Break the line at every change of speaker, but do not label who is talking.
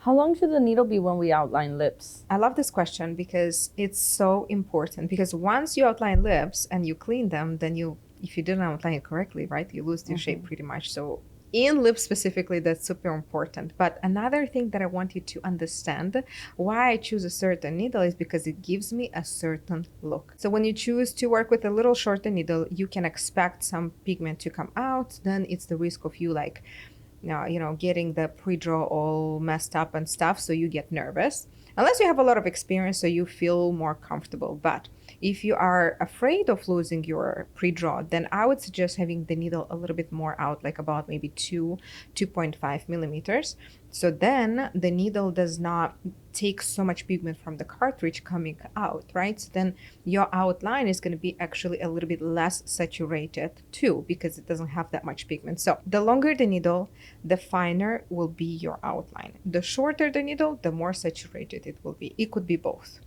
How long should the needle be when we outline lips?
I love this question because it's so important, because once you outline lips and you clean them, then if you didn't outline it correctly, right, you lose your shape pretty much. So in lips specifically, that's super important. But another thing that I want you to understand why I choose a certain needle is because it gives me a certain look. So when you choose to work with a little shorter needle, you can expect some pigment to come out. Then it's the risk of you like getting the pre-draw all messed up and stuff, so you get nervous. Unless you have a lot of experience, so you feel more comfortable. But if you are afraid of losing your pre-draw, then I would suggest having the needle a little bit more out, like about maybe 2.5 millimeters. So then the needle does not take so much pigment from the cartridge coming out, right? So then your outline is going to be actually a little bit less saturated too, because it doesn't have that much pigment. So the longer the needle, the finer will be your outline. The shorter the needle, the more saturated it will be. It could be both.